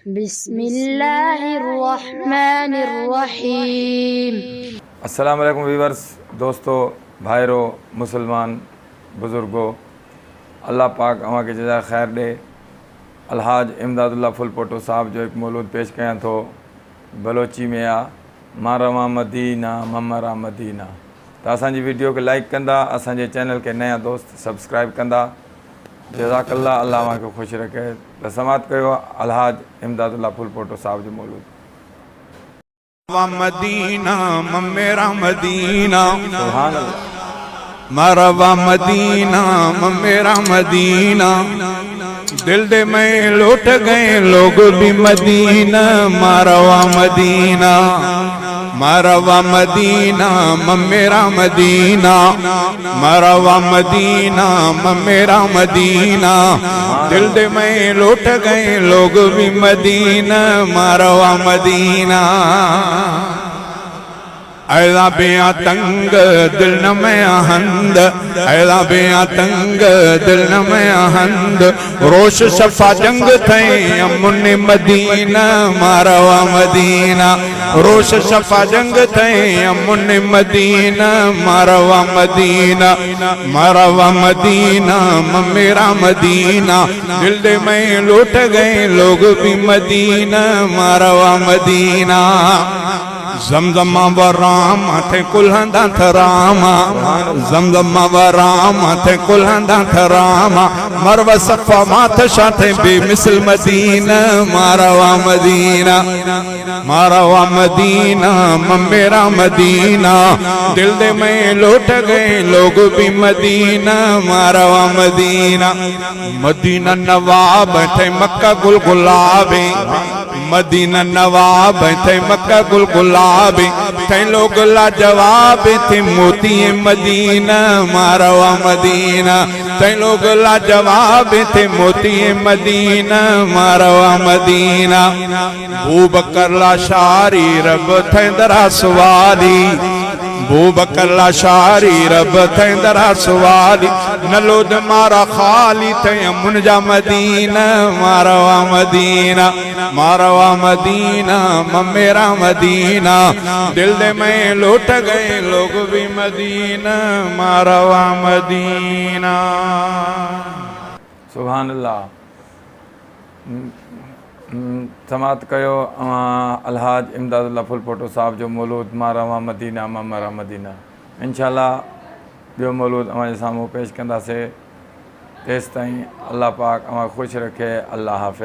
बिस्मिल्लाहिर्रहमानिर्रहीम। अस्सलाम वालेकुम वीवर्स, दोस्तों, भाइरों, मुसलमान बुज़ुर्गों, अल्लाह पाक अवां खे जज़ा ख़ैर ॾे। अलहाज इमदादुल्ला फुलपोटो साहब जो एक मौलूद पेश कयां थो, बलोची में आ मां रवां मदीना ममरा मदीना। त असांजी वीडियो खे लाइक कंदा, असांजे चैनल खे नया दोस्त सब्सक्राइब कंदा। जज़ाकल्ला, अल्लाह अवां खे ख़ुशि रखे। त समात कयो अलहाज इमदादुल्ला फुलपोटो साहब जो मौलूद। मदीना मेरा मदीना, सुभान अल्लाह। मरवा मदीना मेरा मदीना, दिल दे में लौट गए लोग भी मदीना। मरवा मदीना, मरवा मदीना मेरा मदीना, मरवा मदीना मेरा मदीना, दिल दे में लौट गए लोग भी मदीना। मरवा मदीना, ऐला बेआ तंग दिल न में आहंद, ऐला बेआ तंग दिल न में आहंद, रोश शफा जंग थे अमुन मदीना। मरवा मदीना, रोश शफा जंग थे अमुन मदीना। मरवा मदीना, मरवा मदीना मेरा मदीना, दिल दे में लौट गए लोग भी मदीना। मरवा मदीना, ज़मज़म वराम थे कुल्हंदा थरामा, ज़मज़म वराम थे कुल्हंदा थरामा, मरवा सफ़ा माथ शाथे बेमिसल मदीना। मरवा मदीना, मरवा मदीना मेरा मदीना, दिल दे में लौट गए लोग भी मदीना। मरवा मदीना, मदीना नवाब थे मक्का गुल गुलाबी, मदीना नवाब थे मक्का गुल गुलाबी, थे लोग लाजवाब थे मोती मदीना। मरवा मदीना, थे लोग लाजवाब थे मोती मदीना। मरवा मदीना, बूबकर लाशारी रब थे दरासवाली, बूबकर लाशारी रब थे दरासवाली, नलोद मारा खाली थे अमुन जा मदीना। मरवा मदीना, मरवा मदीना मेरा मदीना, दिल दे में लौट गए लोग भी मदीना। मरवा मदीना। सुभान अल्लाह। समात कयो अलहाज इमदादुल्ला फुलपोटो साहब जो मौलूद मां रवां मदीना ममरा मदीना। इंशाअल्लाह ॿियो मौलूद अवां जे साम्हूं पेश कंदासीं। तेसि ताईं अल्लाह पाक अवां ख़ुशि रखे। अल्लाह हाफ़िज़।